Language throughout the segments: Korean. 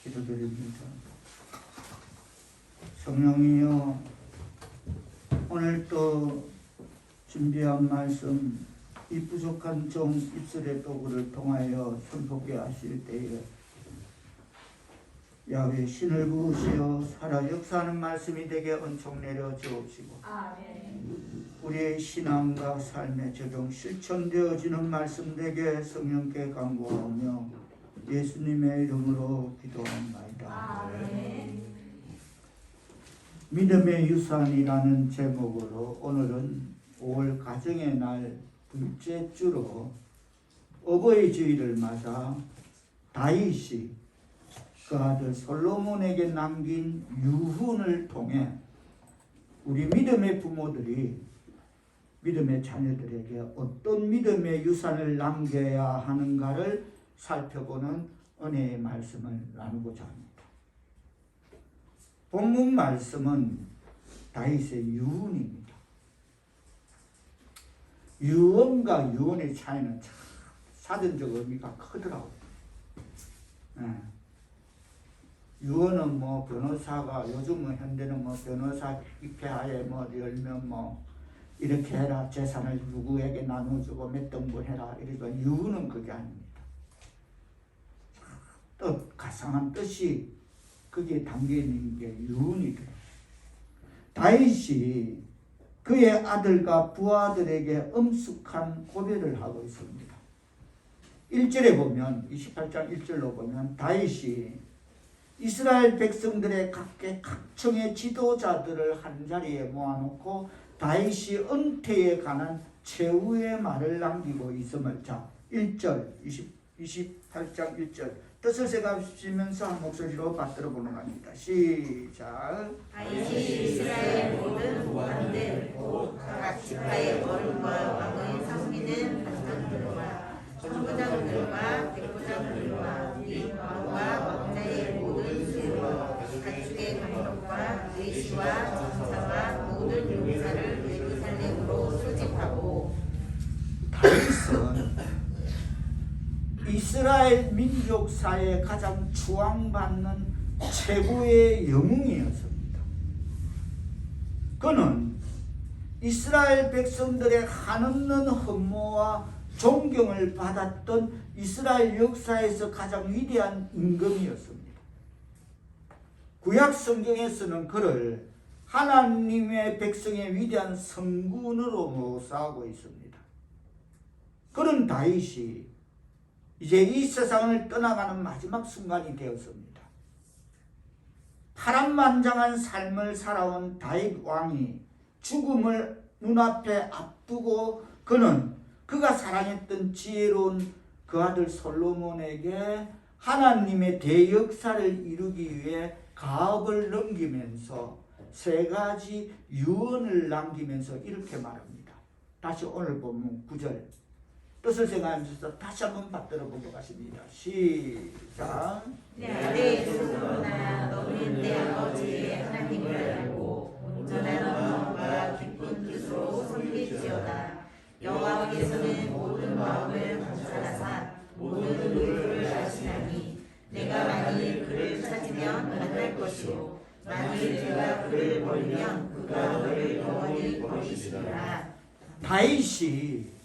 기도드립니다. 성령이여, 오늘 또 준비한 말씀 이 부족한 종 입술의 도구를 통하여 선포케 하실 때에 야훼 신을 부으시어 살아 역사하는 말씀이 되게 은총 내려 주옵시고, 우리의 신앙과 삶에 적용 실천되어지는 말씀 되게 성령께 간구하며 예수님의 이름으로 기도합니다. 믿음의 유산이라는 제목으로 오늘은 5월 가정의 날 둘째 주로 어버이 주일을 맞아 다윗이 그 아들 솔로몬에게 남긴 유훈을 통해 우리 믿음의 부모들이 믿음의 자녀들에게 어떤 믿음의 유산을 남겨야 하는가를 살펴보는 은혜의 말씀을 나누고자 합니다. 본문 말씀은 다윗의 유언입니다. 유언과 유언의 차이는 참 사전적 의미가 크더라고요. 유언은 뭐 변호사가 요즘은 현대는 뭐 변호사 입회하에 뭐 열면 뭐 이렇게 해라, 재산을 누구에게 나눠주고 몇 등분 해라, 이러니까 유언은 그게 아닙니다. 뜻, 가상한 뜻이 거기에 담겨있는 게 유언이더라고요. 다윗이 그의 아들과 부하들에게 엄숙한 고별을 하고 있습니다. 1절에 보면, 28장 1절로 보면 다윗이 이스라엘 백성들의 각청의 지도자들을 한자리에 모아놓고 다윗이 은퇴에 관한 최후의 말을 남기고 있음을, 자 1절 28장 1절 뜻을 생각하시면서 한 목소리로 받들어 보는 겁니다. 시작. 다윗이 이스라엘 모든 왕들 곧 각 지파의 어른과 왕의 성민은 관장들과 천부장들과 백부장들과 및 왕과 왕자의 모든 수요와 가축의 감독과 의시와 전사와 모든 용사를 예루살렘으로 소집하고. 다윗은 이스라엘 민족사에 가장 추앙받는 최고의 영웅이었습니다. 그는 이스라엘 백성들의 한없는 흠모와 존경을 받았던 이스라엘 역사에서 가장 위대한 임금이었습니다. 구약 성경에서는 그를 하나님의 백성의 위대한 성군으로 묘사하고 있습니다. 그런 다윗이 이제 이 세상을 떠나가는 마지막 순간이 되었습니다. 파란만장한 삶을 살아온 다윗 왕이 죽음을 눈앞에 앞두고 그는 그가 사랑했던 지혜로운 그 아들 솔로몬에게 하나님의 대역사를 이루기 위해 가업을 넘기면서 세 가지 유언을 남기면서 이렇게 말합니다. 다시 오늘 본문 9절 뜻을 생각하면서 다시 한번 받들어 보도록 하십니다. 시작. 내 아들 솔로몬아, 너는 내 아버지의 하나님을 알고 온전한 마음과 기쁜 뜻으로 섬길지어다. 여호와께서는 모든 마음을 감찰하사 모든 의도를 아시나니 내가 만일 그를 찾으면 만날 것이요 만일 내가 그를 버리면 그가 너를 영원히 버리시리라. 다윗이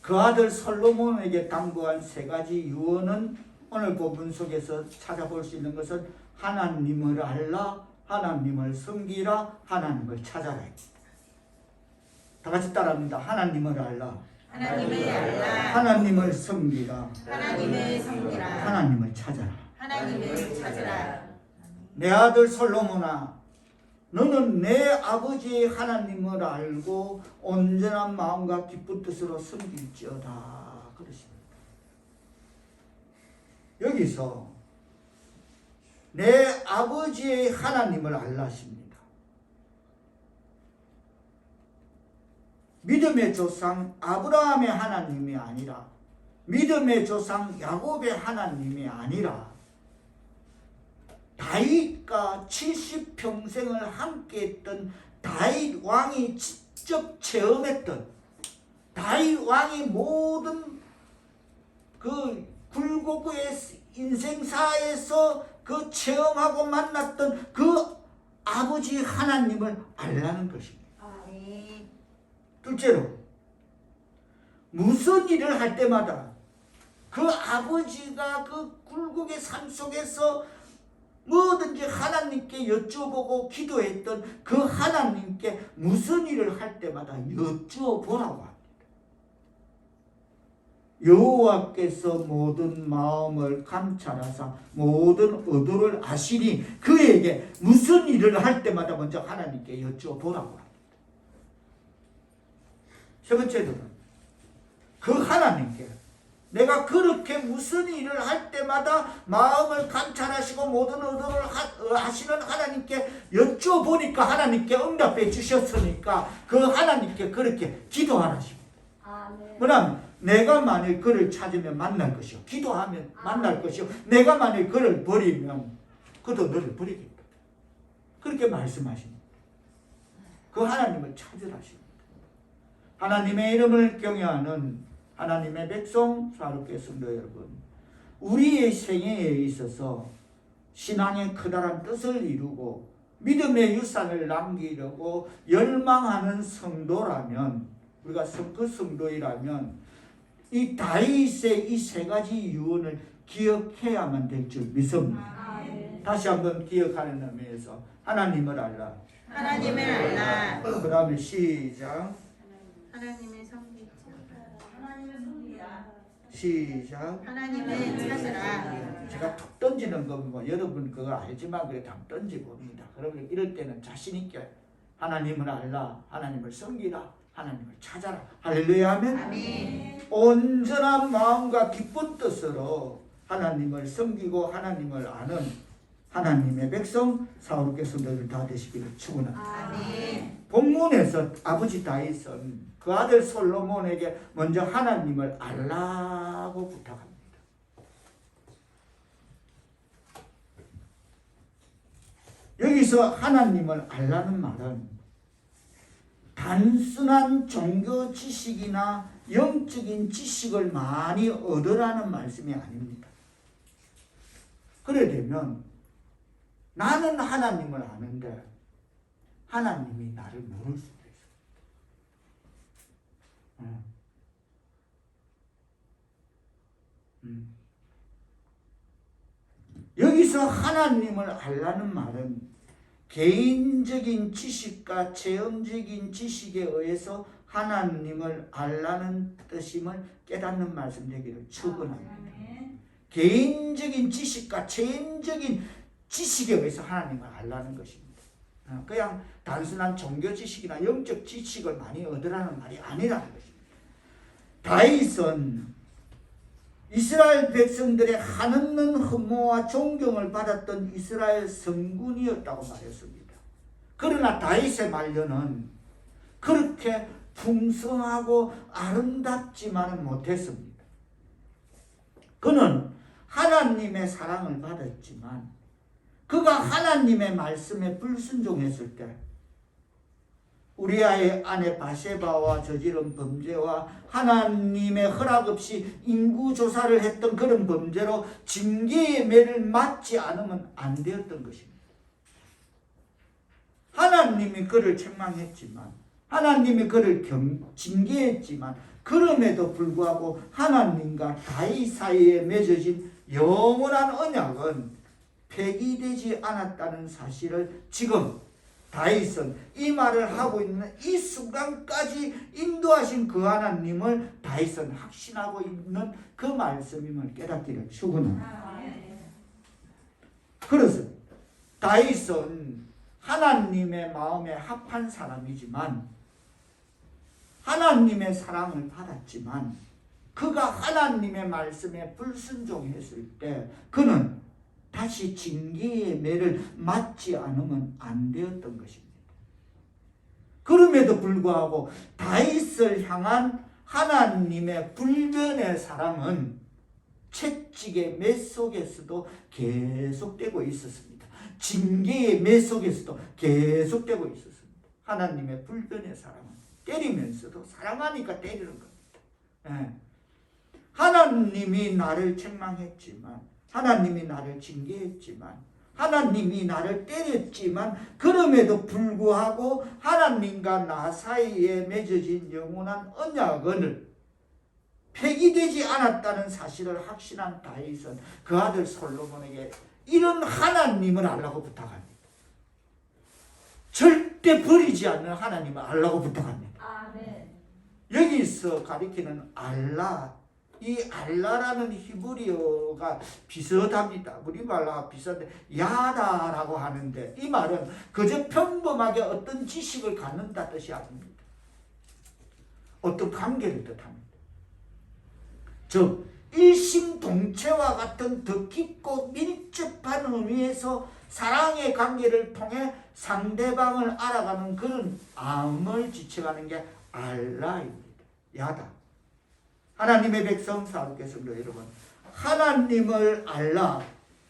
그 아들 솔로몬에게 당부한 세 가지 유언은 오늘 본문 속에서 찾아볼 수 있는 것은 하나님을 알라, 하나님을 섬기라, 하나님을 찾아라. 다 같이 따라합니다. 하나님을 알라, 하나님을 알라, 하나님을 섬기라, 하나님을 섬기라, 하나님을 찾아라. 하나님을 찾으라. 내 아들 솔로몬아, 너는 내 아버지의 하나님을 알고 온전한 마음과 기쁜 뜻으로 섬길지어다. 그러십니다. 여기서 내 아버지의 하나님을 알라십니다. 믿음의 조상 아브라함의 하나님이 아니라, 믿음의 조상 야곱의 하나님이 아니라 다윗과 70평생을 함께했던 다윗 왕이 직접 체험했던, 다윗 왕이 모든 그 굴곡의 인생사에서 그 체험하고 만났던 그 아버지 하나님을 알라는 것입니다. 아멘. 둘째로, 무슨 일을 할 때마다 그 아버지가 그 굴곡의 삶 속에서 뭐든지 하나님께 여쭤보고 기도했던 그 하나님께 무슨 일을 할 때마다 여쭤보라고 합니다. 여호와께서 모든 마음을 감찰하사 모든 의도를 아시니 그에게 무슨 일을 할 때마다 먼저 하나님께 여쭤보라고 합니다. 세 번째로는 그 하나님께 내가 그렇게 무슨 일을 할 때마다 마음을 감찰하시고 모든 의도를 하시는 하나님께 여쭤보니까 하나님께 응답해 주셨으니까 그 하나님께 그렇게 기도하라십니다. 뭐냐면 내가 만일 그를 찾으면 만날 것이요 기도하면 만날 것이요 내가 만일 그를 버리면 그도 너를 버리겠다. 그렇게 말씀하십니다. 그 하나님을 찾으라십니다. 하나님의 이름을 경외하는 하나님의 백성 사랑하는 성도 여러분, 우리의 생애에 있어서 신앙의 커다란 뜻을 이루고 믿음의 유산을 남기려고 열망하는 성도라면, 우리가 그 성도이라면 이 다윗의 이 세 가지 유언을 기억해야만 될 줄 믿습니다. 다시 한번 기억하는 의미에서 하나님을 알라. 하나님을 알라. 그 다음에 시작. 하나님을 섬기자. 시작. 하나님을 찾으라. 제가 툭 던지는 건 뭐 여러분 그거 알지만 그래 다 던지봅니다. 그러면 이럴 때는 자신 있게 하나님을 알라, 하나님을 섬기라, 하나님을 찾아라. 할렐루야 하면 아멘. 온전한 마음과 기쁜 뜻으로 하나님을 섬기고 하나님을 아는 하나님의 백성 사울의 성도들 다 되시기를 축원합니다. 아멘. 본문에서 아버지 다윗은 그 아들 솔로몬에게 먼저 하나님을 알라고 부탁합니다. 여기서 하나님을 알라는 말은 단순한 종교 지식이나 영적인 지식을 많이 얻으라는 말씀이 아닙니다. 그래 되면 나는 하나님을 아는데 하나님이 나를 모를 수도 있어. 여기서 하나님을 알라는 말은 개인적인 지식과 체험적인 지식에 의해서 하나님을 알라는 뜻임을 깨닫는 말씀 되기를 축원합니다. 개인적인 지식과 체험적인 지식에 의해서 하나님을 알라는 것입니다. 그냥 단순한 종교 지식이나 영적 지식을 많이 얻으라는 말이 아니라는 것입니다. 다윗은 이스라엘 백성들의 한없는 흠모와 존경을 받았던 이스라엘 성군이었다고 말했습니다. 그러나 다윗의 말년은 그렇게 풍성하고 아름답지만은 못했습니다. 그는 하나님의 사랑을 받았지만 그가 하나님의 말씀에 불순종했을 때 우리아의 아내 바세바와 저지른 범죄와 하나님의 허락 없이 인구조사를 했던 그런 범죄로 징계의 매를 맞지 않으면 안 되었던 것입니다. 하나님이 그를 책망했지만 하나님이 그를 징계했지만 그럼에도 불구하고 하나님과 다윗 사이에 맺어진 영원한 언약은 폐기되지 않았다는 사실을 지금 다윗은 이 말을 하고 있는 이 순간까지 인도하신 그 하나님을 다윗은 확신하고 있는 그 말씀임을 깨닫기를 축원합니다. 그래서 다윗은 하나님의 마음에 합한 사람이지만 하나님의 사랑을 받았지만 그가 하나님의 말씀에 불순종했을 때 그는 다시 징계의 매를 맞지 않으면 안 되었던 것입니다. 그럼에도 불구하고 다윗을 향한 하나님의 불변의 사랑은 채찍의 매 속에서도 계속되고 있었습니다. 징계의 매 속에서도 계속되고 있었습니다. 하나님의 불변의 사랑은 때리면서도 사랑하니까 때리는 겁니다. 하나님이 나를 책망했지만 하나님이 나를 징계했지만, 하나님이 나를 때렸지만, 그럼에도 불구하고 하나님과 나 사이에 맺어진 영원한 언약을 폐기되지 않았다는 사실을 확신한 다윗은 그 아들 솔로몬에게 이런 하나님을 알라고 부탁합니다. 절대 버리지 않는 하나님을 알라고 부탁합니다. 아멘. 여기서 가리키는 알라, 이 알라라는 히브리어가 비슷합니다. 우리말과 비슷한데 야다라고 하는데, 이 말은 그저 평범하게 어떤 지식을 갖는다 뜻이 아닙니다. 어떤 관계를 뜻합니다. 즉 일심동체와 같은 더 깊고 밀접한 의미에서 사랑의 관계를 통해 상대방을 알아가는 그런 암을 지칭하는 게 알라입니다. 야다. 하나님의 백성 사도께서도 여러분, 하나님을 알라,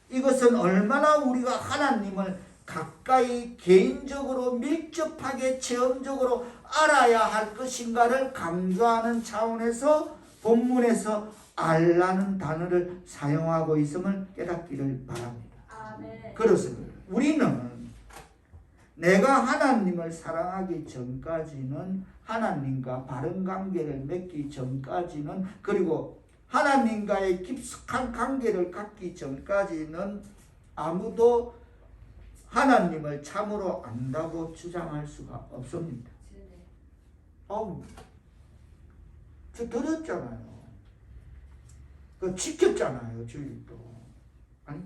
이것은 얼마나 우리가 하나님을 가까이 개인적으로 밀접하게 체험적으로 알아야 할 것인가를 강조하는 차원에서 본문에서 알라는 단어를 사용하고 있음을 깨닫기를 바랍니다. 아멘. 그렇습니다. 우리는 내가 하나님을 사랑하기 전까지는, 하나님과 바른 관계를 맺기 전까지는, 그리고 하나님과의 깊숙한 관계를 갖기 전까지는 아무도 하나님을 참으로 안다고 주장할 수가 없습니다. 저 들었잖아요. 그 지켰잖아요. 주일도. 아니,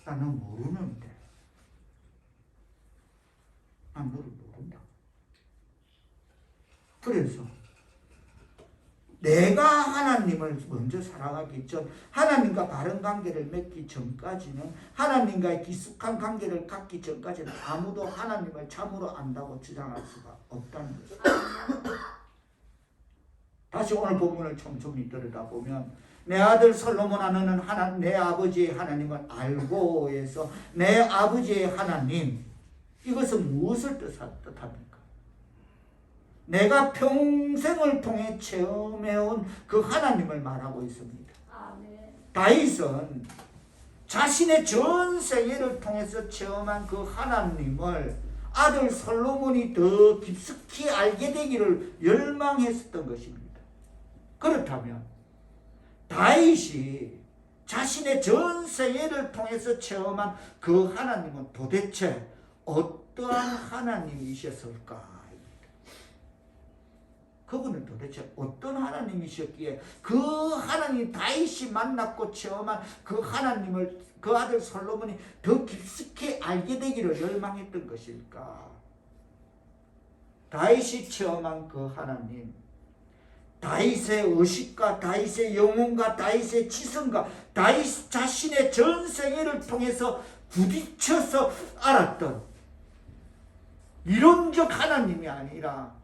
나는 모르는데. 난 너를 모른다. 그래서 내가 하나님을 먼저 사랑하기 전, 하나님과 바른 관계를 맺기 전까지는, 하나님과의 깊숙한 관계를 갖기 전까지는 아무도 하나님을 참으로 안다고 주장할 수가 없다는 것입니다. 다시 오늘 본문을 촘촘히 들여다보면, 내 아들 솔로몬 너는 내 아버지의 하나님을 알고 해서 내 아버지의 하나님, 이것은 무엇을 뜻합니까? 내가 평생을 통해 체험해온 그 하나님을 말하고 있습니다. 아멘. 다윗은 자신의 전 생애를 통해서 체험한 그 하나님을 아들 솔로몬이 더 깊숙이 알게 되기를 열망했었던 것입니다. 그렇다면 다윗이 자신의 전 생애를 통해서 체험한 그 하나님은 도대체 어떠한 하나님이셨을까? 그분은 도대체 어떤 하나님이셨기에 그 하나님, 다윗이 만났고 체험한 그 하나님을 그 아들 솔로몬이 더 깊숙이 알게 되기를 열망했던 것일까? 다윗이 체험한 그 하나님, 다윗의 의식과 다윗의 영혼과 다윗의 지성과 다윗 자신의 전 생애를 통해서 부딪혀서 알았던 이론적 하나님이 아니라,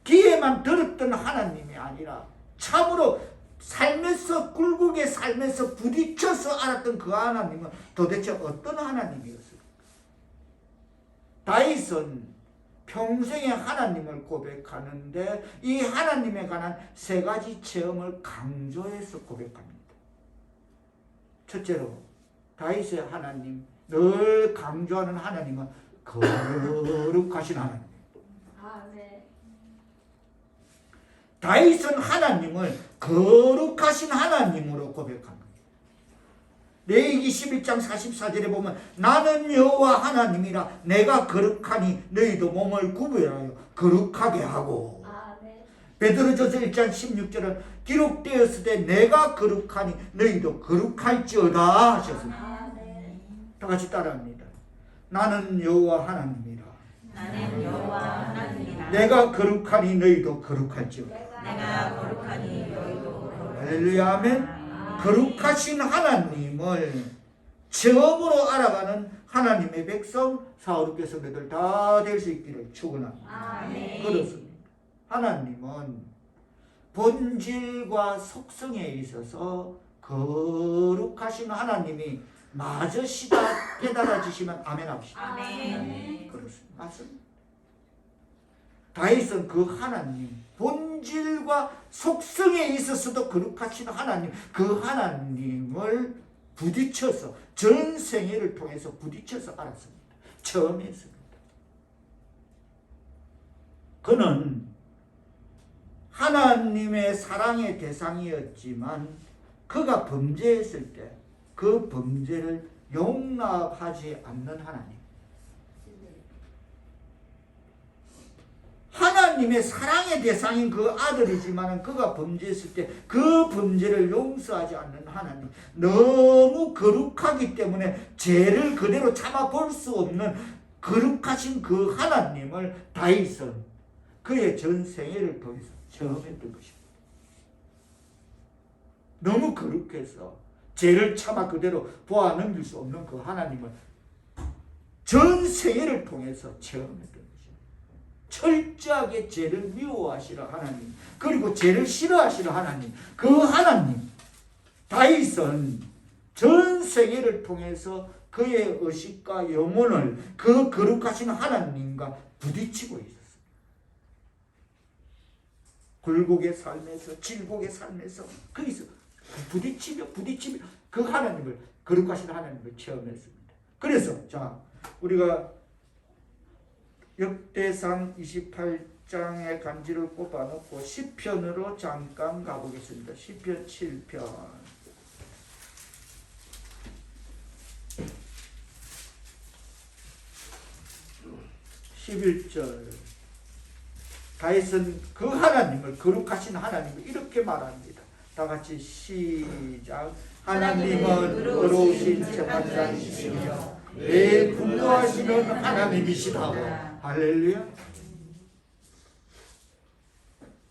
귀에만 들었던 하나님이 아니라 참으로 삶에서, 굴곡의 삶에서 부딪혀서 알았던 그 하나님은 도대체 어떤 하나님이었을까? 다윗은 평생의 하나님을 고백하는데 이 하나님에 관한 세 가지 체험을 강조해서 고백합니다. 첫째로 다윗의 하나님, 늘 강조하는 하나님은 거룩하신 하나님. 아멘. 다윗은 하나님을 거룩하신 하나님으로 고백합니다. 레위기 11장 44절에 보면 나는 여호와 하나님이라 내가 거룩하니 너희도 몸을 구별하여 거룩하게 하고. 아멘. 베드로전서 1장 16절은 기록되었을 때 내가 거룩하니 너희도 거룩할지어다 하셨습니다. 아멘. 다 같이 따라합니다. 나는 여호와 하나님이라 나는 여호와 하나님이라 내가 거룩하니 너희도 거룩할지어다. 내가 거룩하니 너희도 할렐루야, 아멘. 거룩하신 하나님을 처음으로 알아가는 하나님의 백성 사울께서들 다 될 수 있기를 축원합니다. 아멘. 그렇습니다. 하나님은 본질과 속성에 있어서 거룩하신 하나님이 맞으시다 깨달아지시면 아멘 합시다. 아멘. 그렇습니다. 맞습니다. 다윗은 그 하나님, 본질과 속성에 있어서도 거룩하신 하나님, 그 하나님을 부딪혀서 전 생애를 통해서 부딪혀서 알았습니다. 처음 했습니다. 그는 하나님의 사랑의 대상이었지만 그가 범죄했을 때 그 범죄를 용납하지 않는 하나님. 하나님의 사랑의 대상인 그 아들이지만 그가 범죄했을 때 그 범죄를 용서하지 않는 하나님. 너무 거룩하기 때문에 죄를 그대로 참아볼 수 없는 거룩하신 그 하나님을 다윗은 그의 전 생애를 통해서 처음 했던 것입니다. 너무 거룩해서 죄를 참아 그대로 보아 넘길 수 없는 그 하나님을 전 생애를 통해서 체험했던 것입니다. 철저하게 죄를 미워하시는 하나님, 그리고 죄를 싫어하시는 하나님, 그 하나님 다윗은 전 생애를 통해서 그의 의식과 영혼을 그 거룩하신 하나님과 부딪히고 있었습니다. 굴곡의 삶에서, 질곡의 삶에서 거기서 부딪히며 그 하나님을, 거룩하신 하나님을 체험했습니다. 그래서 자, 우리가 역대상 28장의 간지를 꼽아놓고 시편으로 잠깐 가보겠습니다. 시편 7편 11절. 다윗은 그 하나님을, 거룩하신 하나님을 이렇게 말합니다. 다 같이 시작. 하나님은 의로우신 재판장이시며 내 분노하시는 하나님이시다. 할렐루야.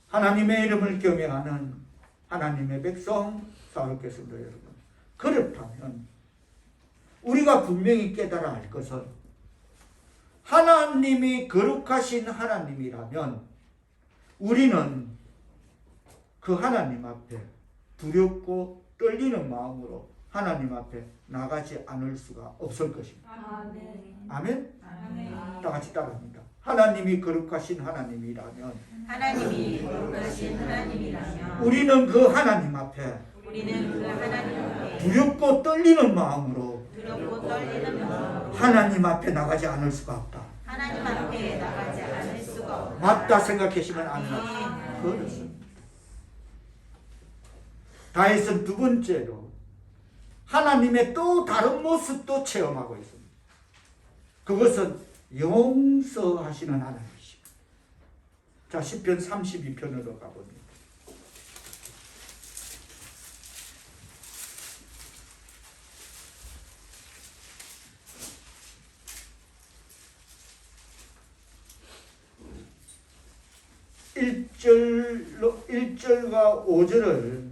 하나님의 이름을 경외하는 하나님의 백성 사역겠습니다, 여러분. 그렇다면 우리가 분명히 깨달아야 할 것은 하나님이 거룩하신 하나님이라면 우리는 그 하나님 앞에 두렵고 떨리는 마음으로 하나님 앞에 나가지 않을 수가 없을 것입니다. 아멘. 아멘? 아멘. 다 같이 따라합니다. 하나님이 거룩하신 하나님이라면 하나님이 거룩하신 하나님이라면 우리는 그 하나님 앞에 우리는 그 하나님 앞에 두렵고 떨리는 마음으로 두렵고 떨리는 마음으로 하나님 앞에 나가지 않을 수가 없다. 하나님 앞에 나가지 않을 수가 없다. 맞다 생각하시면 안 그렇습니다. 다윗은 두 번째로 하나님의 또 다른 모습도 체험하고 있습니다. 그것은 용서하시는 하나님이십니다. 자, 시편 32편으로 가봅니다. 일절과 5절을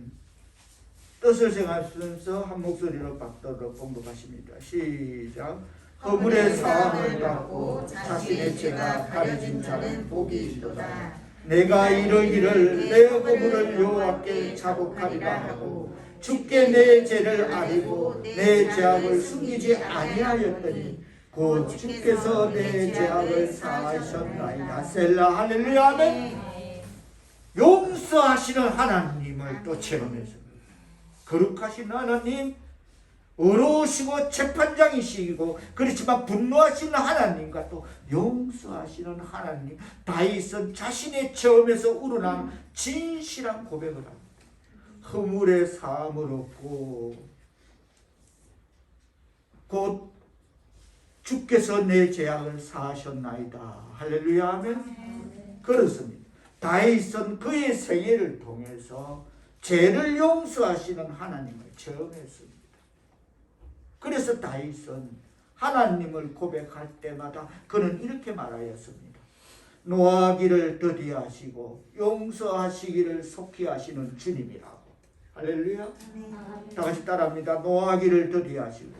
뜻을 생각하면서 한 목소리로 받도록 공독하십니다. 시작. 허물의 사함을 받고 자신의 죄가 가려진 자는 복이 있도다. 내가 이르기를 내 허물을 여호와께 자복하리라 하고 주께 내 죄를 아리고 내 죄악을 숨기지 아니하였더니 곧 주께서 내 죄악을 사하셨나이다. 셀라. 할렐루야. 아멘. 용서하시는 하나님을 또 체험했습니다. 거룩하신 하나님, 의로우시고 재판장이시고 그렇지만 분노하시는 하나님과 또 용서하시는 하나님. 다윗은 자신의 체험에서 우러난 진실한 고백을 합니다. 허물의 사함을 얻고 곧 주께서 내 죄악을 사하셨나이다. 할렐루야. 아멘. 그렇습니다. 다윗은 그의 생애를 통해서 죄를 용서하시는 하나님을 체험했습니다. 그래서 다윗은 하나님을 고백할 때마다 그는 이렇게 말하였습니다. 노하기를 더디하시고 용서하시기를 속히 하시는 주님이라고. 할렐루야. 다 같이 따라합니다. 노하기를 더디하시고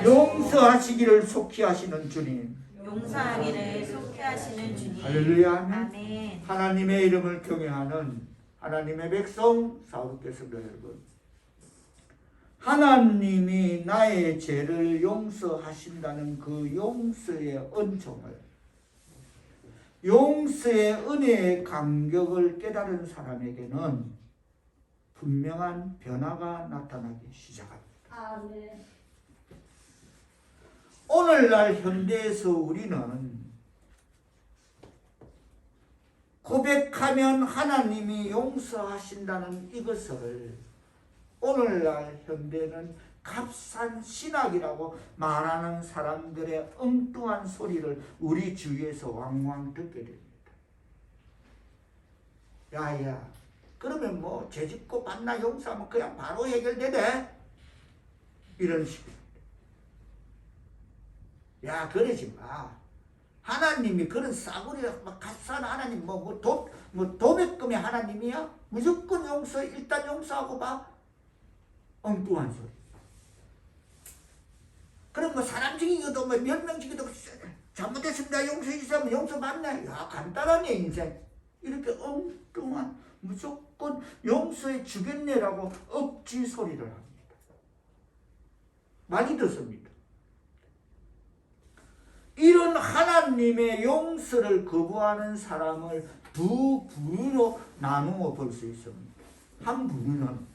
용서하시기를 속히 하시는 주님. 용서하기를 속히 하시는 주님. 할렐루야. 아멘. 하나님의 이름을 경외하는 하나님의 백성 사역겠습니다, 여러분. 하나님이 나의 죄를 용서하신다는 그 용서의 은총을, 용서의 은혜의 간격을 깨달은 사람에게는 분명한 변화가 나타나기 시작합니다. 아멘. 오늘날 현대에서 우리는 고백하면 하나님이 용서하신다는 이것을 오늘날 현대는 값싼 신학이라고 말하는 사람들의 엉뚱한 소리를 우리 주위에서 왕왕 듣게 됩니다. 야야, 그러면 뭐 죄짓고 받나 용서하면 그냥 바로 해결되네? 이런 식입니다. 야, 그러지 마. 하나님이 그런 싸구려 값싼 하나님 도매금의 하나님이야? 무조건 일단 용서하고 봐. 엉뚱한 소리. 그럼 뭐 사람 죽이기도 몇 명 죽이도 잘못했습니다 용서해 주세요 하면 용서 받네. 야, 간단하네 인생. 이렇게 엉뚱한 무조건 용서해 주겠네라고 억지 소리를 합니다. 많이 듣습니다. 이런 하나님의 용서를 거부하는 사람을 두 부류로 나누어 볼 수 있습니다. 한 부류는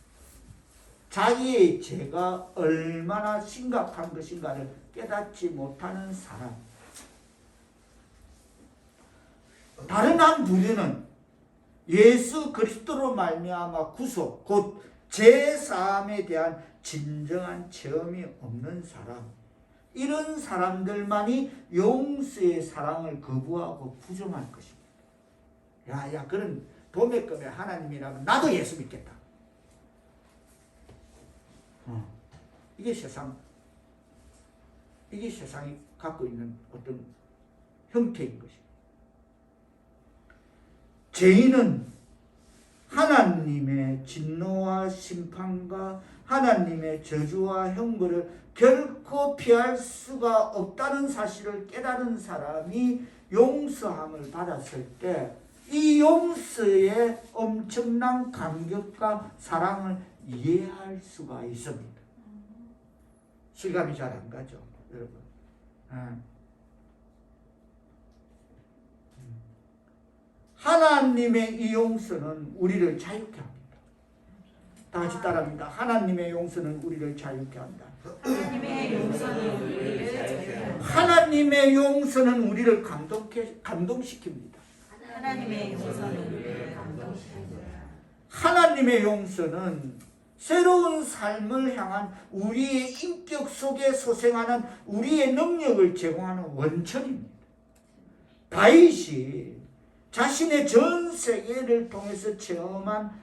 자기의 죄가 얼마나 심각한 것인가를 깨닫지 못하는 사람. 다른 한 부류는 예수 그리스도로 말미암아 구속, 곧 죄사함에 대한 진정한 체험이 없는 사람. 이런 사람들만이 용서의 사랑을 거부하고 부정할 것입니다. 야, 그런 도매금의 하나님이라면 나도 예수 믿겠다. 이게 세상이 갖고 있는 어떤 형태인 것입니다. 죄인은 하나님의 진노와 심판과 하나님의 저주와 형벌을 결코 피할 수가 없다는 사실을 깨달은 사람이 용서함을 받았을 때 이 용서의 엄청난 감격과 사랑을 이해할 수가 있습니다. 실감이 잘 안 가죠, 여러분. 하나님의 이 용서는 우리를 자유케 합니다. 다 같이 따라합니다. 하나님의 용서는 우리를 자유케 한다. 하나님의 용서는 우리를 자유케 한다. 하나님의 용서는 우리를 감동시킵니다. 하나님의 용서는 우리를 감동시킵니다. 하나님의 용서는 새로운 삶을 향한 우리의 인격 속에 소생하는 우리의 능력을 제공하는 원천입니다. 다윗이 자신의 전 세계를 통해서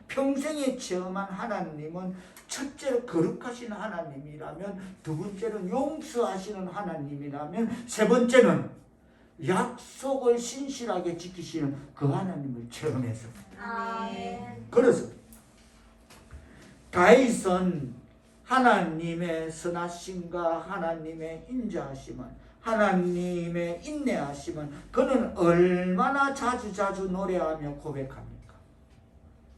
평생에 체험한 하나님은 첫째로 거룩하신 하나님이라면, 두 번째는 용서하시는 하나님이라면, 세 번째는 약속을 신실하게 지키시는 그 하나님을 체험해서. 아멘. 그래서 다윗은 하나님의 선하심과 하나님의 인자하심은, 하나님의 인내하심은 그는 얼마나 자주 노래하며 고백합니까?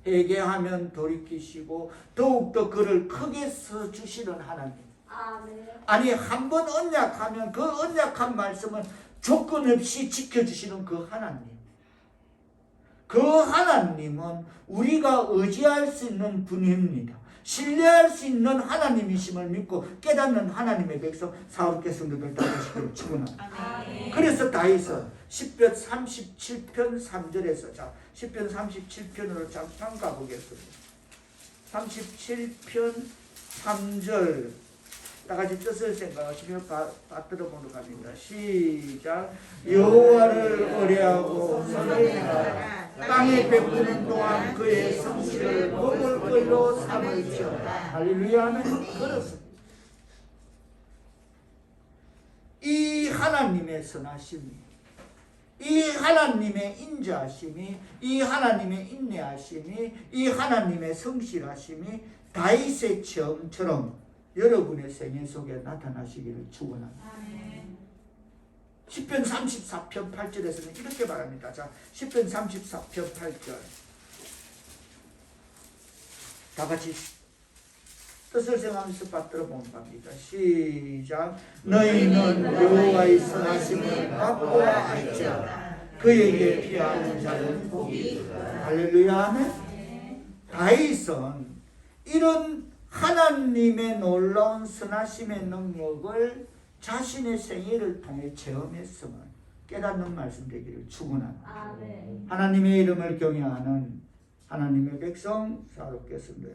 회개하면 돌이키시고 더욱더 그를 크게 써주시는 하나님. 아멘. 아니, 한 번 언약하면 그 언약한 말씀을 조건 없이 지켜주시는 그 하나님. 그 하나님은 우리가 의지할 수 있는 분입니다. 신뢰할 수 있는 하나님이심을 믿고 깨닫는 하나님의 백성 사울의 성도들 다 되시기를 축원합니다. 그래서 다윗은 시편 37편 3절에서 자, 시편 37편으로 잠깐 가보겠습니다. 37편 3절 다 같이 뜻을 생각하시며 받들어 보도록 합니다. 시작. 여호와를 의뢰하고 선을 행하라. 땅에 베푸는 동안 그의 성실을 먹을 걸로 삼을지어다. 할렐루야 하면 그렇습니다. 이 하나님의 선하심이, 이 하나님의 인자하심이, 이 하나님의 인내하심이, 이 하나님의 성실하심이 다윗의 체험처럼 여러분의 생애 속에 나타나시기를 축원합니다. 시편 34편 8절에서는 이렇게 말합니다. 자, 시편 34편 8절 다 같이 뜻을 생각하면서 받들어 보는 겁니다. 시작. 너희는 여호와의 선하심을 받고 알지어다. 그에게 피하는 자는 복이 있다. 할렐루야. 다윗은 이런 하나님의 놀라운 선하심의 능력을 자신의 생애를 통해 체험했음을 깨닫는 말씀 되기를 축원합니다. 아멘. 하나님의 이름을 경외하는 하나님의 백성 사롭겠습니다.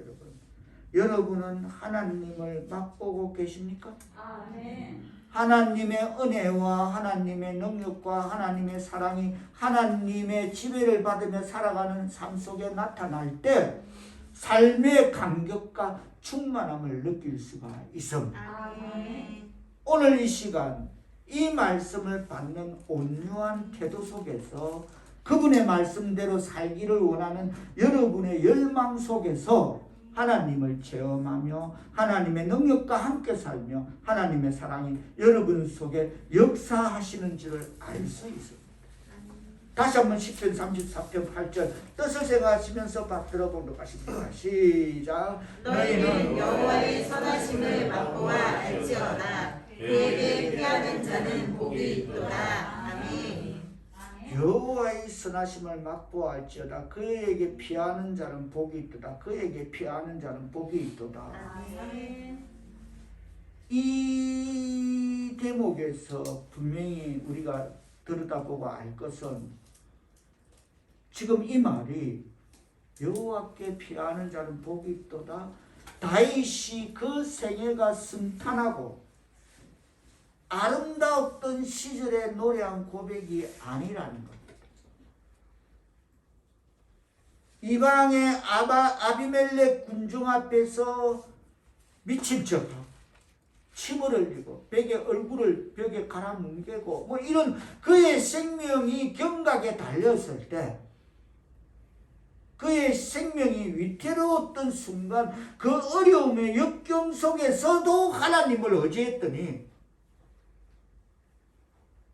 여러분은 하나님을 맛보고 계십니까? 아멘. 하나님의 은혜와 하나님의 능력과 하나님의 사랑이 하나님의 지배를 받으며 살아가는 삶 속에 나타날 때 삶의 감격과 충만함을 느낄 수가 있습니다. 아멘. 오늘 이 시간 이 말씀을 받는 온유한 태도 속에서 그분의 말씀대로 살기를 원하는 여러분의 열망 속에서 하나님을 체험하며 하나님의 능력과 함께 살며 하나님의 사랑이 여러분 속에 역사하시는지를 알 수 있습니다. 다시 한번 시편 33편 8절 뜻을 생각하시면서 받들어보도록 하십니다. 시작. 너희는 여호와의 선하심을 맛보아 알지어다. 그에게 피하는 자는 복이 있도다. 아멘. 여호와의 선하심을 맛보알지어다. 그에게 피하는 자는 복이 있도다. 그에게 피하는 자는 복이 있도다. 아멘. 이 대목에서 분명히 우리가 들여다보고 알 것은 지금 이 말이 여호와께 피하는 자는 복이 있도다. 다윗이 그 생애가 순탄하고 아름다웠던 시절에 노래한 고백이 아니라는 겁니다. 이방의 아비멜렉 군중 앞에서 미친 척하고 침을 흘리고 벽에 얼굴을 벽에 갈아뭉개고 뭐 이런 그의 생명이 경각에 달렸을 때 그의 생명이 위태로웠던 순간 그 어려움의 역경 속에서도 하나님을 의지했더니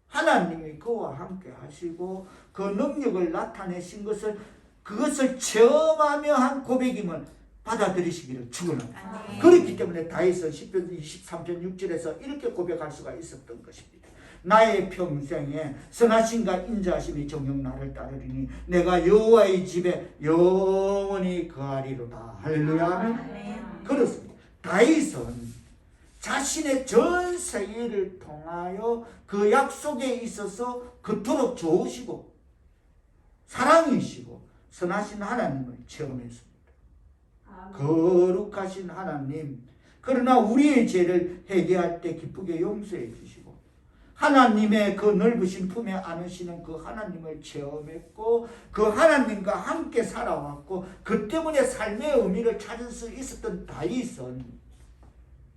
하나님이 그와 함께 하시고 그 능력을 나타내신 것을 그것을 체험하며 한 고백임을 받아들이시기를 축원합니다. 그렇기 때문에 다윗은 시편 23편 6절에서 이렇게 고백할 수가 있었던 것입니다. 나의 평생에 선하심과 인자하심이 정녕 나를 따르리니 내가 여호와의 집에 영원히 거하리로다. 할렐루야. 아멘. 그렇습니다. 다윗은 자신의 전 생애를 통하여 그 약속에 있어서 그토록 좋으시고 사랑이시고 선하신 하나님을 체험했습니다. 거룩하신 하나님, 그러나 우리의 죄를 회개할 때 기쁘게 용서해 주시고 하나님의 그 넓으신 품에 안으시는 그 하나님을 체험했고 그 하나님과 함께 살아왔고 그 때문에 삶의 의미를 찾을 수 있었던 다윗은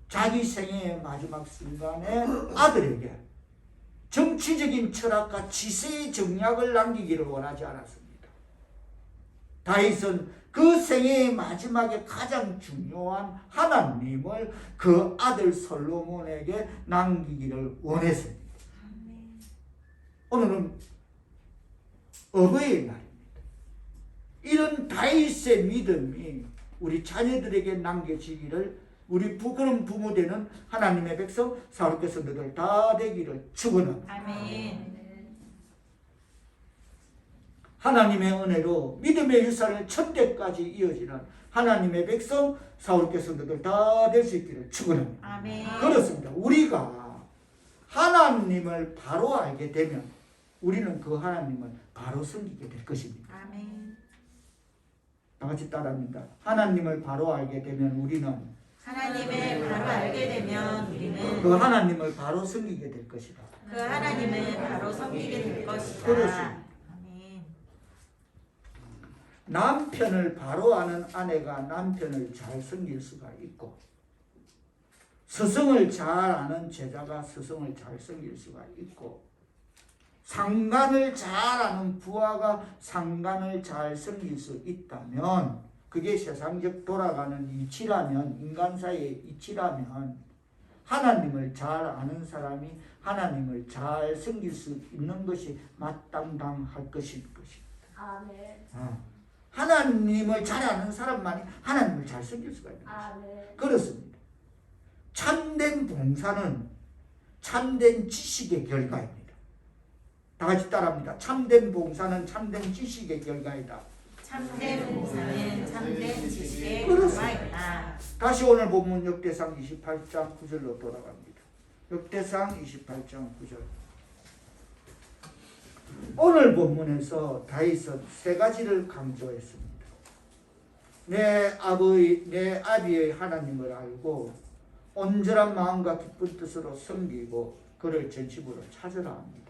자기 생애의 마지막 순간에 아들에게 정치적인 철학과 지세의 정략을 남기기를 원하지 않았습니다. 다윗은 그 생애의 마지막에 가장 중요한 하나님을 그 아들 솔로몬에게 남기기를 원했습니다. 오늘은 어버이의 날입니다. 이런 다윗의 믿음이 우리 자녀들에게 남겨지기를 우리 그런 부모 되는 하나님의 백성 사롭게 성도들 다 되기를 축원합니다. 아멘. 하나님의 은혜로 믿음의 유산을 천대까지 이어지는 하나님의 백성 사롭게 성도들 다 될 수 있기를 축원합니다. 아멘. 그렇습니다. 우리가 하나님을 바로 알게 되면 우리는 그 하나님을 바로 섬기게 될 것입니다. 아멘. 다 같이 따라합니다. 하나님을 바로 알게 되면 우리는 하나님을 바로 알게 되면 우리는 그 하나님을 바로 섬기게 될 것이다. 그 하나님을 바로 섬기게 될 것이다. 그렇습니다. 아멘. 남편을 바로 아는 아내가 남편을 잘 섬길 수가 있고 스승을 잘 아는 제자가 스승을 잘 섬길 수가 있고 상관을 잘 아는 부하가 상관을 잘 섬길 수 있다면 그게 세상적 돌아가는 이치라면 인간사의 이치라면 하나님을 잘 아는 사람이 하나님을 잘 섬길 수 있는 것이 마땅당할 것일 것입니다. 아멘. 하나님을 잘 아는 사람만이 하나님을 잘 섬길 수가 있는 것입니다. 아멘. 그렇습니다. 참된 봉사는 참된 지식의 결과입니다. 다 같이 따라합니다. 참된 봉사는 참된 지식의 결과이다. 참된 봉사는 참된 지식의 그렇습니다. 근거이다. 다시 오늘 본문 역대상 28장 9절로 돌아갑니다. 역대상 28장 9절. 오늘 본문에서 다윗은 세 가지를 강조했습니다. 내 아비의 하나님을 알고 온전한 마음과 기쁜 뜻으로 섬기고 그를 전심으로 찾으라 합니다.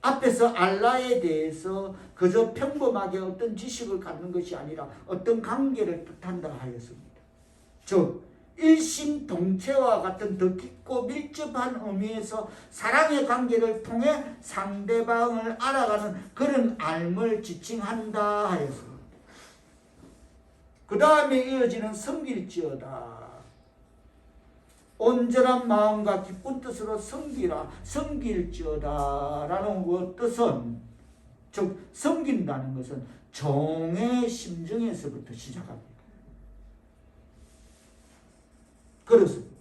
앞에서 알라에 대해서 그저 평범하게 어떤 지식을 갖는 것이 아니라 어떤 관계를 뜻한다 하였습니다. 즉 일심동체와 같은 더 깊고 밀접한 의미에서 사랑의 관계를 통해 상대방을 알아가는 그런 알을 지칭한다 하였습니다. 그 다음에 이어지는 섬길지어다. 온전한 마음과 기쁜 뜻으로 섬길지어다 라는 그 뜻은, 즉 섬긴다는 것은 종의 심정에서부터 시작합니다. 그렇습니다.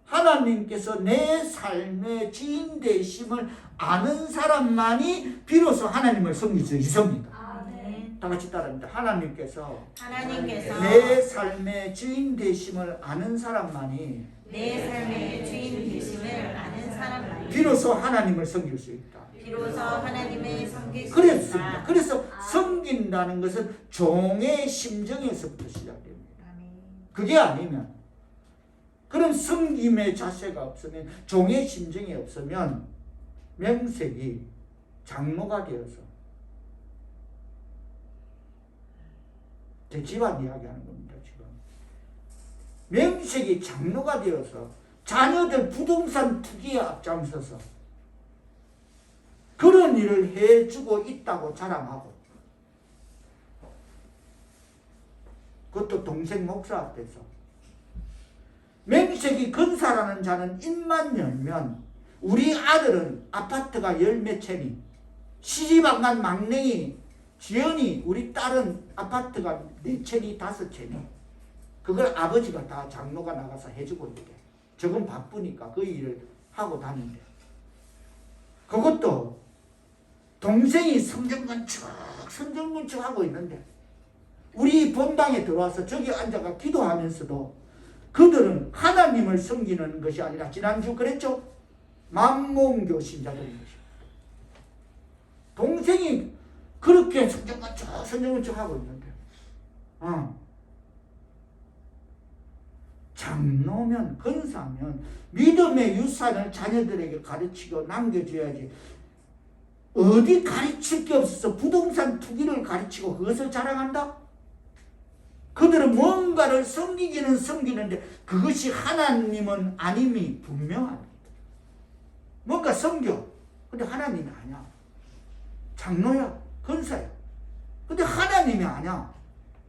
하나님께서 내 삶의 주인 되심을 아는 사람만이 비로소 하나님을 섬길 수 있습니다. 아멘. 다 같이 따라합니다. 하나님께서 하나님께서 내 삶의 주인 되심을 아는 사람만이 내 삶의 주인 되심을 아는 사람만이 비로소 하나님을 섬길 수 있다. 비로소 하나님을 섬길 수 그렇습니다. 있다. 그래서 섬긴다는 것은 종의 심정에서부터 시작됩니다. 아멘. 그게 아니면, 그런 섬김의 자세가 없으면, 종의 심정이 없으면 명색이 장로가 되어서, 제 집안 이야기하는 겁니다. 지금 명색이 장로가 되어서 자녀들 부동산 투기에 앞장서서 그런 일을 해주고 있다고 자랑하고, 그것도 동생 목사 앞에서. 명색이 근사라는 자는 입만 열면, 우리 아들은 아파트가 열 몇 채니, 시집 안 간 막냉이 지연이, 우리 딸은 아파트가 4채니 5채니, 그걸 아버지가 다 장로가 나가서 해주고 있대. 저건 바쁘니까 그 일을 하고 다닌대. 그것도 동생이 성전건축 하고 있는데, 우리 본당에 들어와서 저기 앉아가 기도하면서도 그들은 하나님을 섬기는 것이 아니라, 지난주 그랬죠? 만몽교 신자들인 것입니다. 동생이 그렇게 성전건축 하고 있는데, 장로면, 근사면 믿음의 유산을 자녀들에게 가르치고 남겨줘야지. 어디 가르칠 게 없어서 부동산 투기를 가르치고 그것을 자랑한다? 그들은 뭔가를 섬기기는 섬기는데 그것이 하나님은 아님이 분명합니다. 뭔가 섬겨. 근데 하나님이 아니야. 장로야, 근사야. 근데 하나님이 아니야.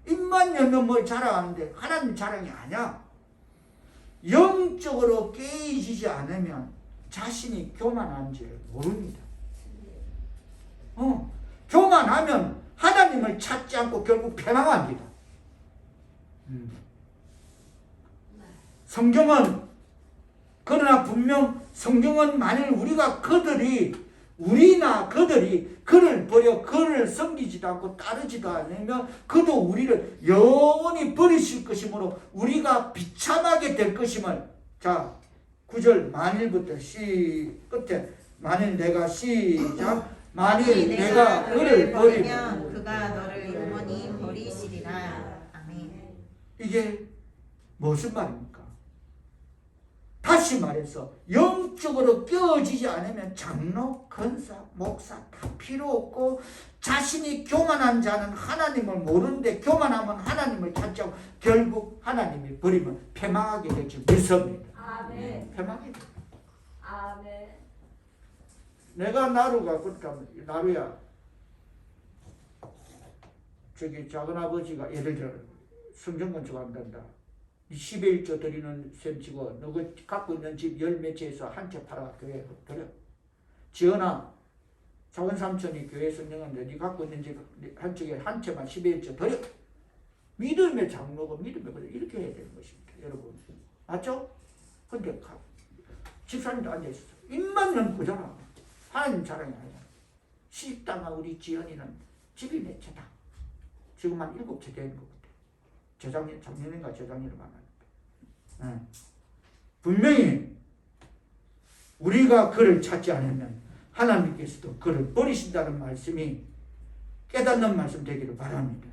입만 열면 뭘 자랑하는데 하나님 자랑이 아니야. 영적으로 깨어지지 않으면 자신이 교만한지를 모릅니다. 교만하면 하나님을 찾지 않고 결국 패망합니다. 그러나 분명 성경은 만일 우리나 그들이 그를 버려 그를 섬기지도 않고 따르지도 않으면 그도 우리를 영원히 버리실 것이므로 우리가 비참하게 될 것임을. 자, 9절 만일부터 끝에 만일 내가 시작. 만일 내가 그를 버리면 그가 너를 영원히 버리시리라. 아멘. 이게 무슨 말입니까? 다시 말해서 영적으로 깨어지지 않으면 장로, 권사, 목사 다 필요 없고, 자신이 교만한 자는 하나님을 모르는데 교만하면 하나님을 찾지 않고 결국 하나님이 버리면 패망하게 될 줄 믿습니다. 아멘. 패망이 돼. 아멘. 내가 나루가 그렇다면, 나루야, 저기 작은아버지가 예를 들어 성전건축 한단다. 10의 1조 드리는 셈 치고 너가 갖고 있는 집 열 몇 채에서 한 채 팔아 교회에 드려. 지연아, 작은 삼촌이 교회 성경하는데 네 갖고 있는 집 한쪽에 한 채만 10의 1조 드려. 믿음의 장로가 믿음의 거죠. 이렇게 해야 되는 것입니다. 여러분 맞죠? 근데 집사님도 앉아있어. 입만 열면 그잖아. 하나님 자랑이 아니야. 시집당한 우리 지연이는 집이 몇 채다. 지금 한 7채 되는 것 같아요. 작년인가 재작년에 만났는데. 분명히 우리가 그를 찾지 않으면 하나님께서도 그를 버리신다는 말씀이 깨닫는 말씀 되기를 바랍니다.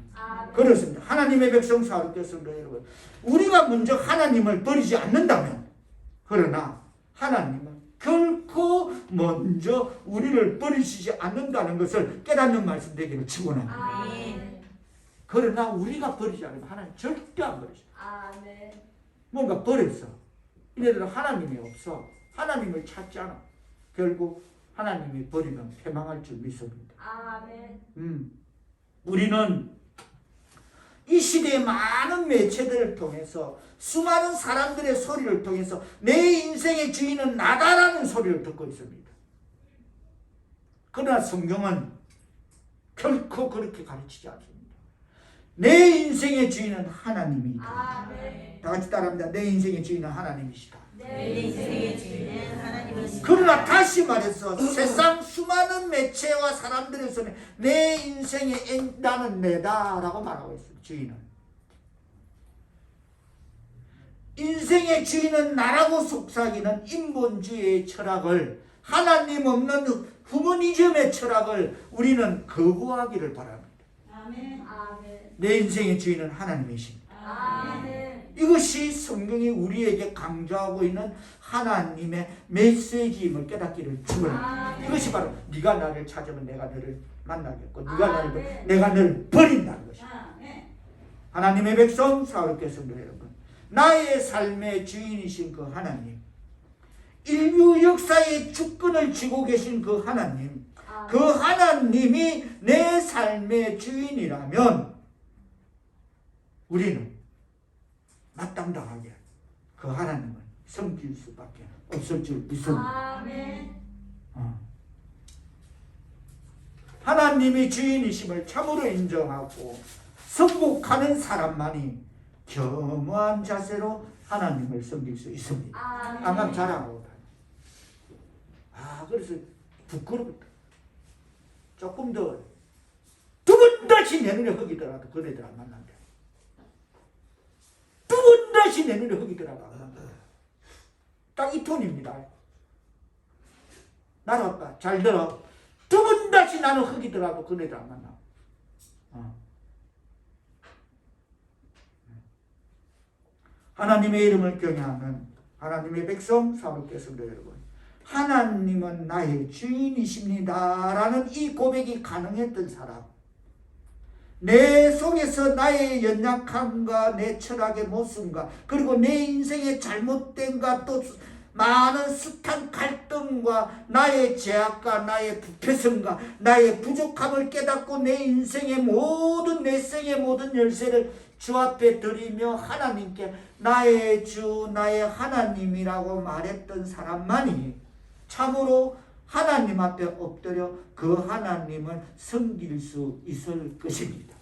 그렇습니다. 하나님의 백성 사역자성도 여러분, 우리가 먼저 하나님을 버리지 않는다면, 그러나 하나님은 결코 먼저 우리를 버리시지 않는다는 것을 깨닫는 말씀 되기를 축원합니다. 그러나 우리가 버리지 않으면 하나님 절대 안 버리셔. 뭔가 버렸어. 이래도 하나님이 없어. 하나님을 찾지 않아. 결국 하나님이 버리면 패망할 줄 믿습니다. 우리는 이 시대의 많은 매체들을 통해서, 수많은 사람들의 소리를 통해서 내 인생의 주인은 나다라는 소리를 듣고 있습니다. 그러나 성경은 결코 그렇게 가르치지 않습니다. 내 인생의 주인은 하나님이다. 다 같이 따라합니다. 내 인생의 주인은 하나님이시다. 내 인생의 주인은 하나님이시다. 그러나 다시 말해서 세상 수많은 매체와 사람들의 손에 내 인생의 나는 내다라고 말하고 있습니다. 주인은, 인생의 주인은 나라고 속삭이는 인본주의의 철학을, 하나님 없는 휴머니즘의 철학을 우리는 거부하기를 바랍니다. 내 인생의 주인은 하나님이십니다. 이것이 성경이 우리에게 강조하고 있는 하나님의 메시지임을 깨닫기를 축원합니다. 이것이 바로 네가 나를 찾으면 내가 너를 만나겠고, 내가 너를 버린다는 것입니다. 하나님의 백성 사울께서도 여러분, 나의 삶의 주인이신 그 하나님, 인류 역사의 주권을 쥐고 계신 그 하나님, 그 하나님이 내 삶의 주인이라면 우리는 마땅당하게 그 하나님을 섬길 수밖에 없을 줄 믿습니다. 하나님이 주인이심을 참으로 인정하고 승복하는 사람만이 겸허한 자세로 하나님을 섬길 수 있습니다. 아마 자랑하고 다녀. 그래서 부끄럽다. 조금 더 두 번 다시 내 눈에 흙이더라도 그네들 안 만난다. 두 번 다시 내 눈에 흙이더라도 안 만난다. 딱 이 톤입니다. 나를 잘 들어. 두 번 다시 나는 흙이더라도 그네들 안 만나. 하나님의 이름을 경외하는 하나님의 백성 사모께서도 여러분, 하나님은 나의 주인이십니다라는 이 고백이 가능했던 사람, 내 속에서 나의 연약함과 내 철학의 모순과 그리고 내 인생의 잘못됨과 또 많은 숱한 갈등과 나의 죄악과 나의 부패성과 나의 부족함을 깨닫고 내 인생의 모든 내 생의 모든 열쇠를 주 앞에 드리며 하나님께 나의 주 나의 하나님이라고 말했던 사람만이 참으로 하나님 앞에 엎드려 그 하나님을 섬길 수 있을 것입니다.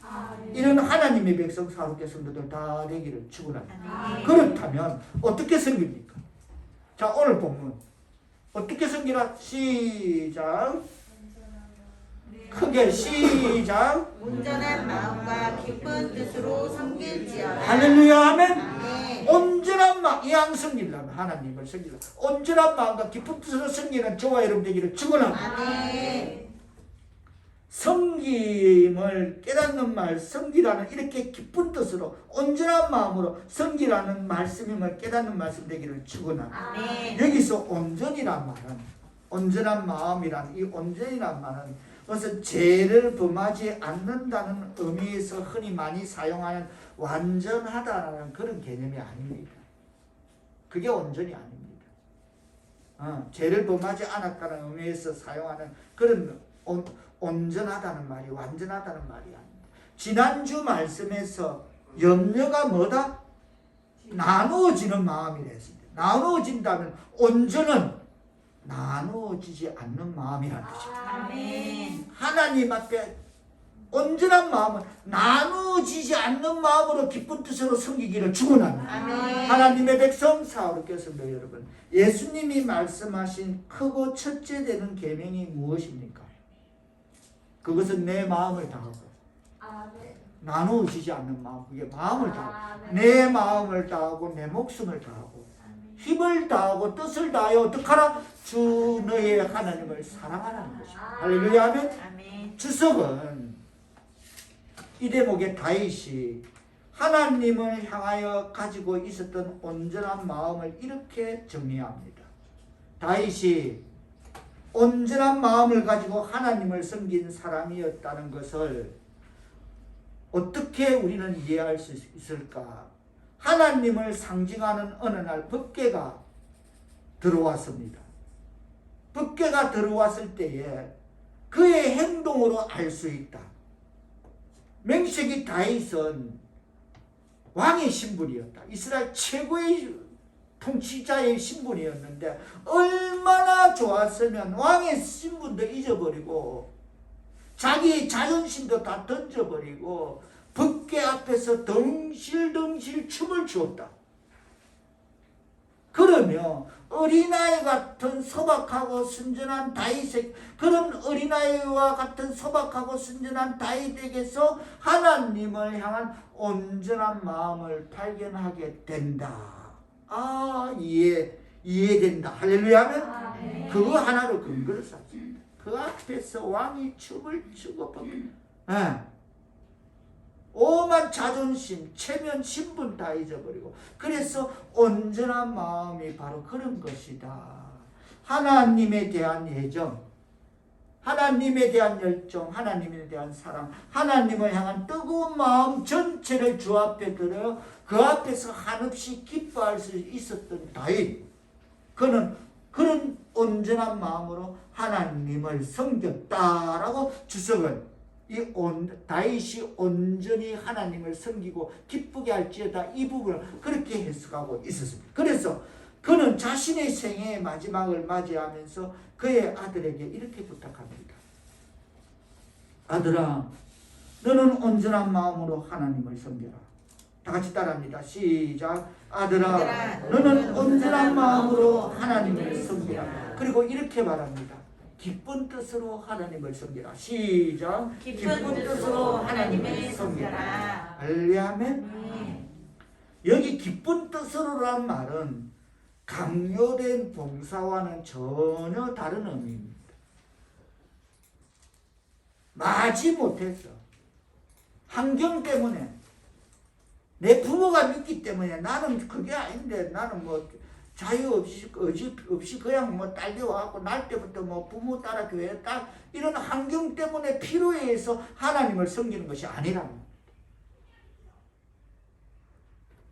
이런 하나님의 백성 사롭게 성도들 다 되기를 축원합니다. 그렇다면 어떻게 섬깁니까? 자, 오늘 본문 어떻게 섬기라? 시작. 크게 시작. 온전한 마음과 기쁜 뜻으로 섬길지어다. 할렐루야. 아멘. 아멘. 온전한 마음, 이왕 섬기려면 하나님을 섬기려면 온전한 마음과 기쁜 뜻으로 섬기는 저와 여러분 되기를 축원합니다. 아멘. 섬김을 깨닫는 말, 섬기라는 이렇게 기쁜 뜻으로 온전한 마음으로 섬기라는 말씀임을 깨닫는 말씀 되기를 축원합니다. 아멘. 여기서 온전이란 말은, 온전한 마음이란 이 온전이란 말은 그것은 죄를 범하지 않는다는 의미에서 흔히 많이 사용하는 완전하다라는 그런 개념이 아닙니다. 그게 온전이 아닙니다. 죄를 범하지 않았다는 의미에서 사용하는 그런 온전하다는 말이 완전하다는 말이 아닙니다. 지난주 말씀에서 염려가 뭐다? 나누어지는 마음이라 했습니다. 나누어진다면 온전은 나누어지지 않는 마음이라는 것입니다. 아멘. 하나님 앞에 온전한 마음은 나누어지지 않는 마음으로 기쁜 뜻으로 섬기기를 축원합니다. 아멘. 하나님의 백성 사울께서도 여러분, 예수님이 말씀하신 크고 첫째 되는 계명이 무엇입니까? 그것은 내 마음을 다하고 아멘. 나누어지지 않는 마음, 그게 마음을 다하고 아멘. 내 마음을 다하고 내 목숨을 다하고 힘을 다하고 뜻을 다하여 어떡하라? 주 너의 하나님을 사랑하라는 것입니다. 할렐루야 하면 아멘. 주석은 이 대목의 다윗이 하나님을 향하여 가지고 있었던 온전한 마음을 이렇게 정리합니다. 다윗이 온전한 마음을 가지고 하나님을 섬긴 사람이었다는 것을 어떻게 우리는 이해할 수 있을까? 하나님을 상징하는 어느 날 법궤가 들어왔습니다. 법궤가 들어왔을 때에 그의 행동으로 알 수 있다. 맹세기 다윗은 왕의 신분이었다. 이스라엘 최고의 통치자의 신분이었는데 얼마나 좋았으면 왕의 신분도 잊어버리고 자기의 자존심도 다 던져버리고 법궤 앞에서 덩실덩실 춤을 추었다. 그러면 어린아이 같은 소박하고 순전한 다윗의 그런 어린아이와 같은 소박하고 순전한 다윗에게서 하나님을 향한 온전한 마음을 발견하게 된다. 이해된다. 할렐루야 하면 아멘. 그거 하나로 근거를 쌓습니다. 그 앞에서 왕이 춤을 추고 오만 자존심, 체면, 신분 다 잊어버리고 그래서 온전한 마음이 바로 그런 것이다. 하나님에 대한 애정, 하나님에 대한 열정, 하나님에 대한 사랑, 하나님을 향한 뜨거운 마음 전체를 주 앞에 들어 그 앞에서 한없이 기뻐할 수 있었던 다윗. 그는 그런 온전한 마음으로 하나님을 섬겼다라고 주석은 다윗이 온전히 하나님을 섬기고 기쁘게 할지어다 이 부분을 그렇게 해석하고 있었습니다. 그래서 그는 자신의 생애의 마지막을 맞이하면서 그의 아들에게 이렇게 부탁합니다. 아들아, 너는 온전한 마음으로 하나님을 섬겨라. 다 같이 따라합니다. 시작. 아들아, 너는 온전한 마음으로 하나님을 섬기라. 그리고 이렇게 말합니다. 기쁜 뜻으로 하나님을 섬기라. 시작. 기쁜 뜻으로 하나님을 섬겨라. 할렐루야. 여기 기쁜 뜻으로란 말은 강요된 봉사와는 전혀 다른 의미입니다. 마지 못했어. 환경 때문에 내 부모가 믿기 때문에 나는 그게 아닌데 나는 뭐 자유 없이 의지 없이 그냥 뭐 딸려와갖고 날 때부터 뭐 부모 따라 교회 따라 이런 환경 때문에 필요에 의해서 하나님을 섬기는 것이 아니라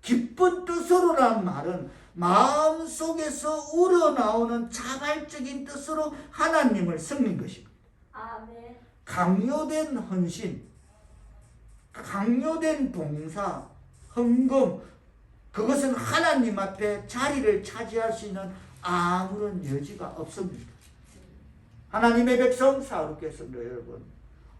기쁜 뜻으로란 말은 마음속에서 우러나오는 자발적인 뜻으로 하나님을 섬긴 것입니다. 아멘. 강요된 헌신, 강요된 봉사, 헌금, 그것은 하나님 앞에 자리를 차지할 수 있는 아무런 여지가 없습니다. 하나님의 백성 사역자께서도 여러분,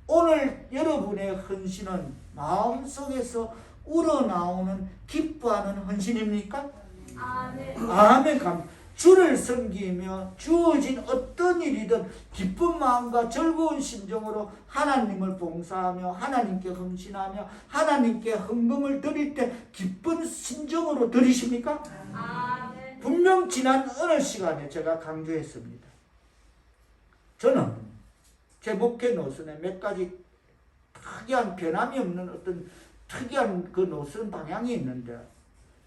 오늘 여러분의 헌신은 마음속에서 우러나오는 기뻐하는 헌신입니까? 아멘. 아멘. 주를 섬기며 주어진 어떤 일이든 기쁜 마음과 즐거운 심정으로 하나님을 봉사하며 하나님께 헌신하며 하나님께 헌금을 드릴 때 기쁜 심정으로 드리십니까? 아멘. 분명 지난 어느 시간에 제가 강조했습니다. 저는 제 목회 노선에 몇 가지 특이한 변함이 없는 어떤 특이한 그 노선 방향이 있는데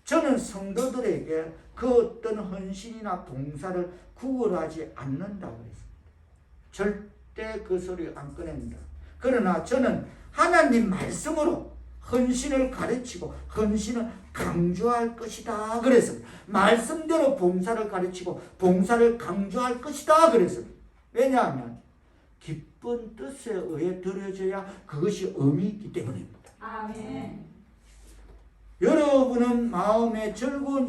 저는 성도들에게 그 어떤 헌신이나 봉사를 구걸하지 않는다고 했습니다. 절대 그 소리 안 꺼냅니다. 그러나 저는 하나님 말씀으로 헌신을 가르치고 헌신을 강조할 것이다 그랬습니다. 말씀대로 봉사를 가르치고 봉사를 강조할 것이다 그랬습니다. 왜냐하면 기쁜 뜻에 의해 드려져야 그것이 의미 있기 때문입니다. 아멘. 여러분은 마음의 즐거운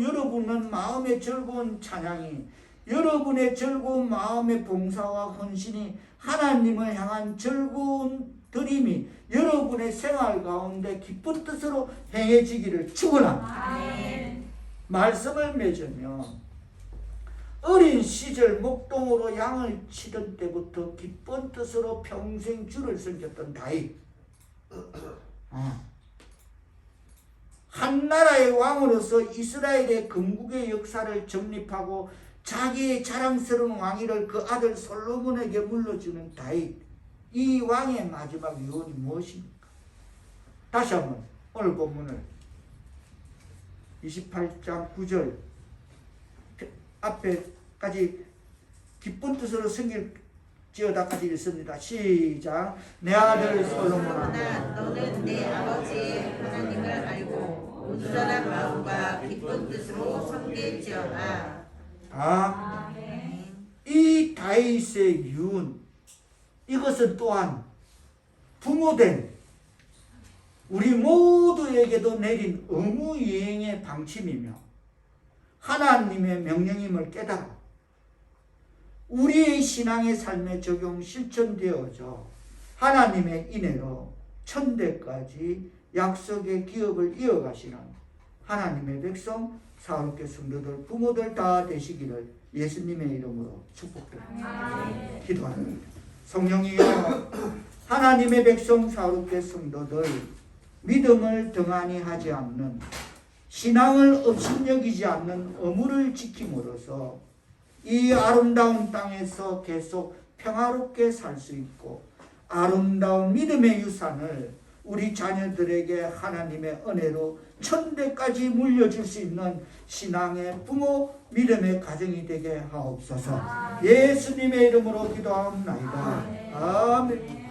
찬양이, 여러분의 즐거운 마음의 봉사와 헌신이 하나님을 향한 즐거운 드림이 여러분의 생활 가운데 기쁜 뜻으로 행해지기를 축원합니다. 아멘. 말씀을 맺으며 어린 시절 목동으로 양을 치던 때부터 기쁜 뜻으로 평생 주를 섬겼던 다윗. 한 나라의 왕으로서 이스라엘의 건국의 역사를 정립하고 자기의 자랑스러운 왕위를 그 아들 솔로몬에게 물려주는 다윗. 이 왕의 마지막 유언이 무엇입니까? 다시 한번 오늘 본문을 28장 9절 앞에까지 기쁜 뜻으로 섬길지어다까지 읽습니다. 시작. 내 아들 솔로몬아, 너는 내 아버지의 하나님을 알고 온전한 마음과 기쁜 뜻으로 섬길지어다. 이 다윗의 유언, 이것은 또한 부모된 우리 모두에게도 내린 의무이행의 방침이며 하나님의 명령임을 깨달아 우리의 신앙의 삶에 적용 실천되어져 하나님의 인애로 천대까지 약속의 기업을 이어가시는 하나님의 백성 사랑하는 성도들 부모들 다 되시기를 예수님의 이름으로 축복드립니다. 기도합니다. 성령이여, 하나님의 백성 사랑하는 성도들 믿음을 등한히 하지 않는, 신앙을 업신여기지 않는 의무를 지킴으로써 이 아름다운 땅에서 계속 평화롭게 살 수 있고 아름다운 믿음의 유산을 우리 자녀들에게 하나님의 은혜로 천대까지 물려줄 수 있는 신앙의 부모 믿음의 가정이 되게 하옵소서. 예수님의 이름으로 기도하옵나이다. 아멘.